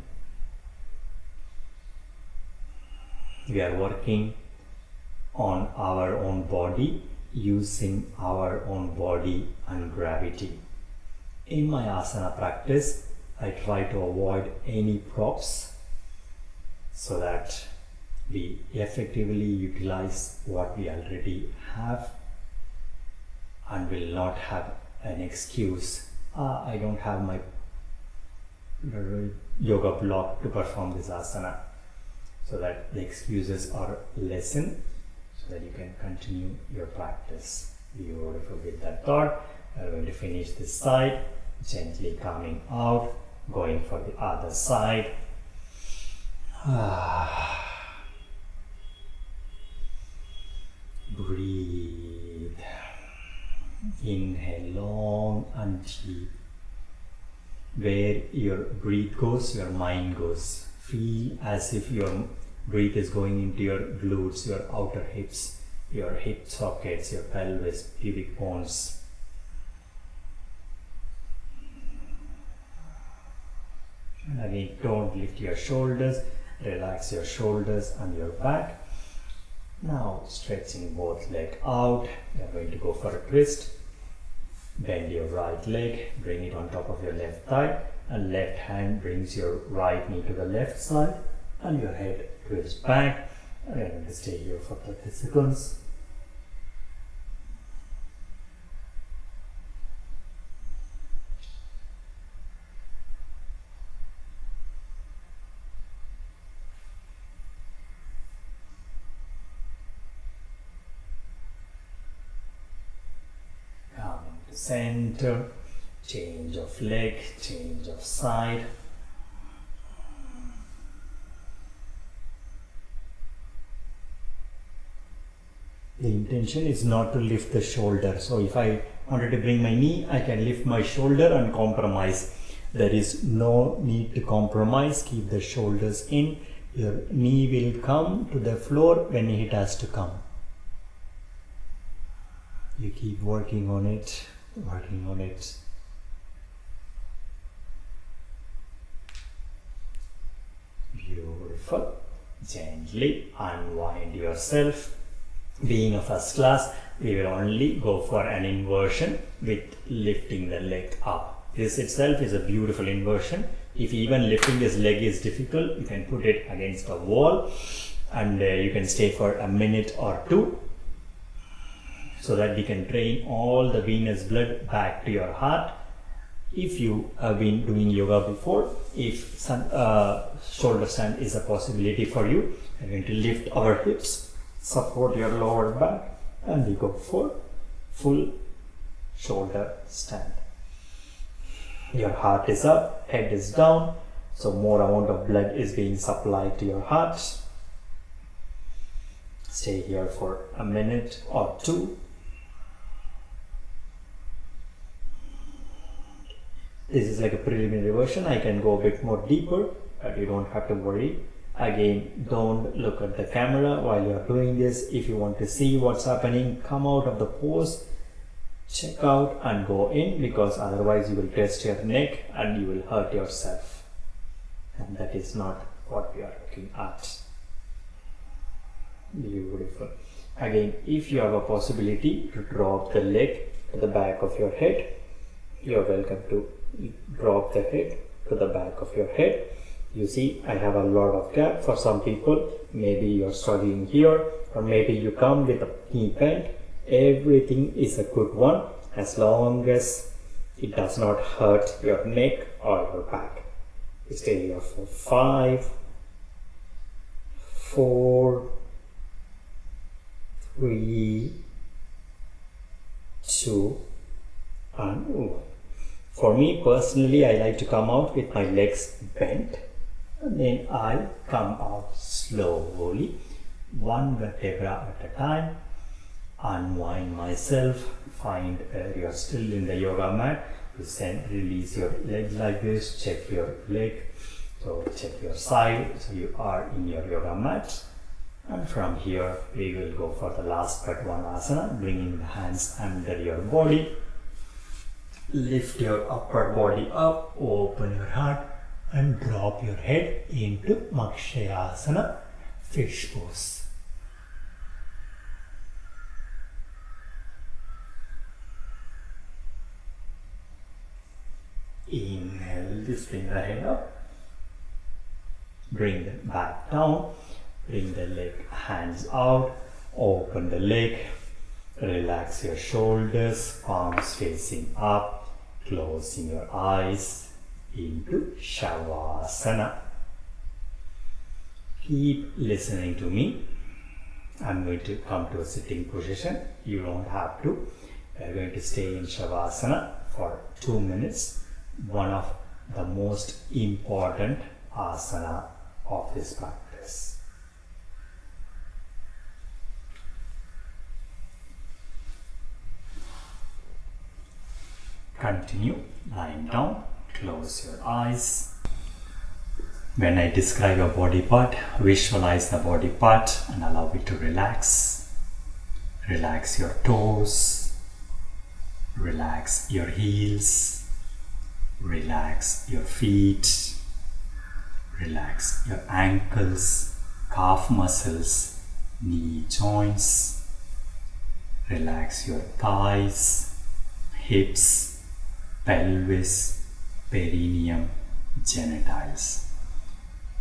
We are working on our own body, using our own body and gravity. In my asana practice, I try to avoid any props so that we effectively utilize what we already have and will not have an excuse. I don't have my yoga block to perform this asana, so that the excuses are lessened, so that you can continue your practice. Beautiful. With that thought, I'm going to finish this side, gently coming out, going for the other side. Breathe. Inhale long and deep. Where your breath goes, your mind goes. Feel as if your breath is going into your glutes, your outer hips, your hip sockets, your pelvis, pubic bones. And again, don't lift your shoulders, relax your shoulders and your back. Now stretching both legs out. We are going to go for a twist. Bend your right leg, bring it on top of your left thigh, and left hand brings your right knee to the left side, and your head twists back. I'm going to stay here for 30 seconds. Coming to center, change of leg, change of side. The intention is not to lift the shoulder. So if I wanted to bring my knee, I can lift my shoulder and compromise. There is no need to compromise. Keep the shoulders in. Your knee will come to the floor when it has to come. You keep working on it, working on it. Beautiful. Gently unwind yourself. Being a first class, we will only go for an inversion with lifting the leg up. This itself is a beautiful inversion. If even lifting this leg is difficult, you can put it against a wall and you can stay for a minute or two so that we can drain all the venous blood back to your heart. If you have been doing yoga before, if shoulder stand is a possibility for you, I'm going to lift our hips, support your lower back, and we go for full shoulder stand. Your heart is up, head is down, so more amount of blood is being supplied to your heart. Stay here for a minute or two. This is like a preliminary version. I can go a bit more deeper, but you don't have to worry. Again, don't look at the camera while you are doing this. If you want to see what's happening, come out of the pose, check out and go in, because otherwise you will test your neck and you will hurt yourself. And that is not what we are looking at. Beautiful. Again, if you have a possibility to drop the leg to the back of your head, you are welcome to drop the head to the back of your head. You see, I have a lot of gap. For some people, maybe you're struggling here, or maybe you come with a knee bend. Everything is a good one as long as it does not hurt your neck or your back. Stay here for 5, 4, 3, 2, and for me personally, I like to come out with my legs bent, and then I come out slowly, one vertebra at a time. Unwind myself, find you're still in the yoga mat. You release your leg like this, check your leg, so check your side, so you are in your yoga mat. And from here we will go for the last but one asana, bringing the hands under your body. Lift your upper body up, open your heart and drop your head into Makshayasana, fish pose. Inhale, lifting the head up. Bring it back down. Bring the leg, hands out. Open the leg. Relax your shoulders, palms facing up. Closing your eyes into Shavasana. Keep listening to me. I'm going to come to a sitting position. You don't have to. We're going to stay in Shavasana for 2 minutes. One of the most important asana of this practice. Continue lying down, close your eyes. When I describe a body part, visualize the body part and allow it to relax. Relax your toes, relax your heels, relax your feet, relax your ankles, calf muscles, knee joints, relax your thighs, hips, pelvis, perineum, genitals.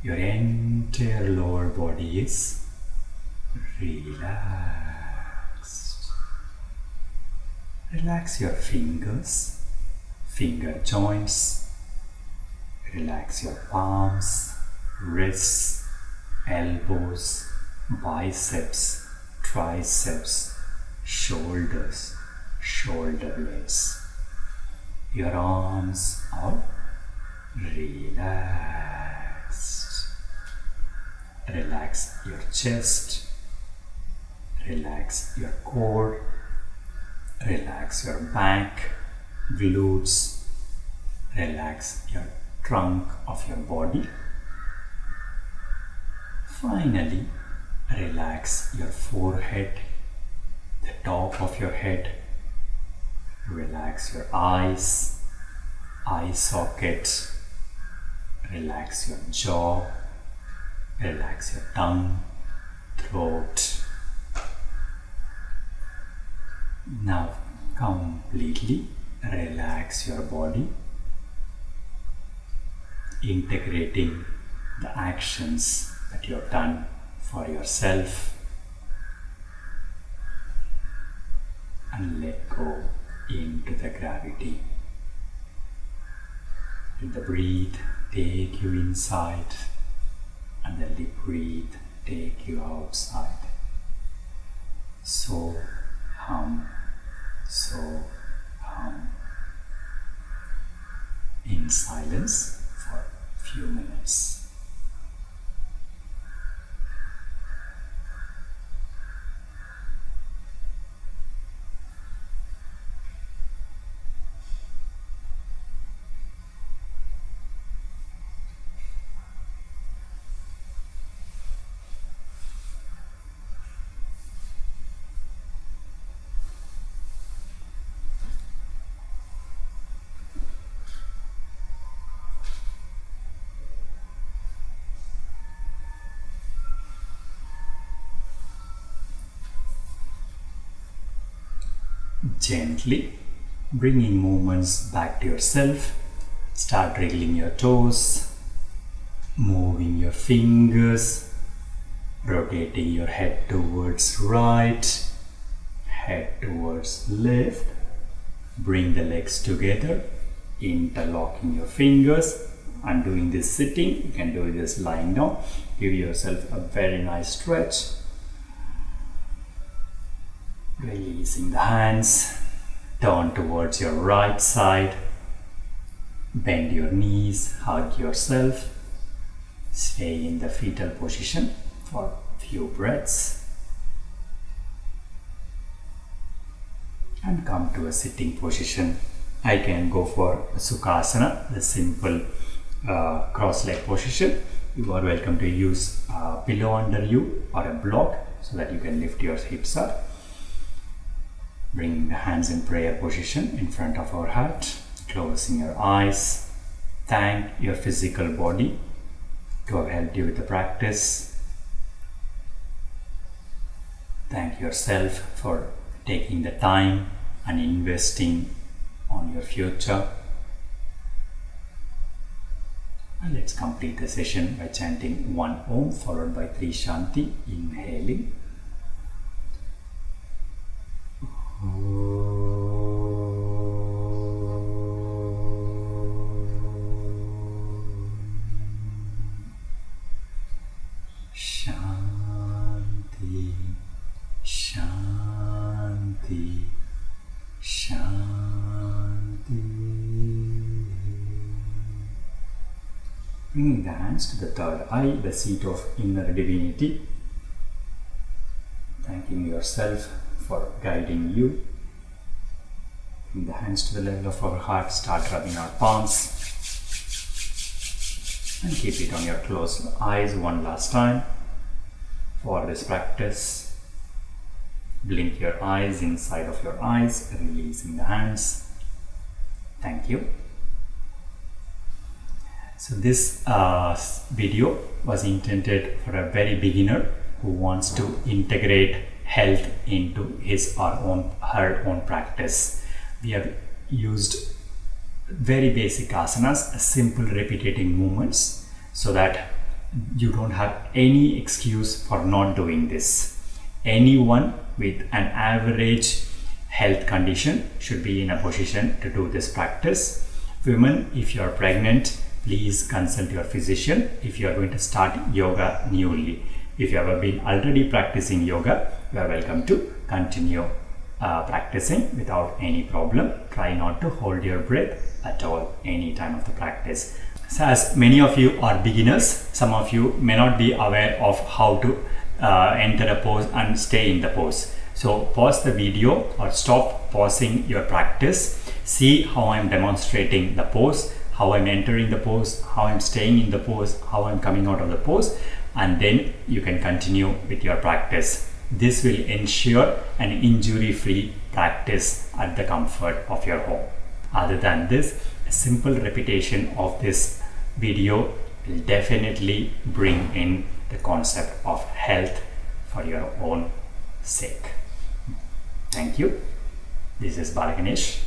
Your entire lower body is relaxed. Relax your fingers, finger joints. Relax your palms, wrists, elbows, biceps, triceps, shoulders, shoulder blades. Your arms are relaxed. Relax your chest, relax your core, relax your back, glutes, relax your trunk of your body. Finally, relax your forehead, the top of your head. Relax your eyes, eye sockets. Relax your jaw. Relax your tongue, throat. Now completely relax your body, integrating the actions that you have done for yourself, and let go into the gravity. Let the breathe take you inside, and let the breathe take you outside. So hum, so hum, in silence for a few minutes. Gently bringing movements back to yourself. Start wriggling your toes, moving your fingers, rotating your head towards right, head towards left. Bring the legs together, interlocking your fingers. I'm doing this sitting, you can do this lying down. Give yourself a very nice stretch. Releasing the hands, turn towards your right side, bend your knees, hug yourself, stay in the fetal position for a few breaths, and come to a sitting position. I can go for a Sukhasana, the simple cross-leg position. You are welcome to use a pillow under you or a block so that you can lift your hips up. Bringing the hands in prayer position in front of our heart, closing your eyes. Thank your physical body to have helped you with the practice. Thank yourself for taking the time and investing on your future. And let's complete the session by chanting 1 Om followed by 3 Shanti, inhaling. Shanti, Shanti, Shanti. Bringing the hands to the third eye, the seat of inner divinity. Thanking yourself for guiding you. Bring the hands to the level of our heart, start rubbing our palms. And keep it on your closed eyes one last time. For this practice, blink your eyes inside of your eyes, releasing the hands. Thank you. So this video was intended for a very beginner who wants to integrate health into his or her own practice. We have used very basic asanas, simple repetitive movements, so that you don't have any excuse for not doing this. anyone with an average health condition should be in a position to do this practice. Women, if you are pregnant, please consult your physician if you are going to start yoga newly. If you have been already practicing yoga, you are welcome to continue practicing without any problem. Try not to hold your breath at all any time of the practice. So as many of you are beginners, some of you may not be aware of how to enter a pose and stay in the pose. So pause the video or stop pausing your practice. See how I'm demonstrating the pose, how I'm entering the pose, how I'm staying in the pose, how I'm coming out of the pose, and then you can continue with your practice. This will ensure an injury-free practice at the comfort of your home. Other than this, a simple repetition of this video will definitely bring in the concept of health for your own sake. Thank you. This is Balaganesh.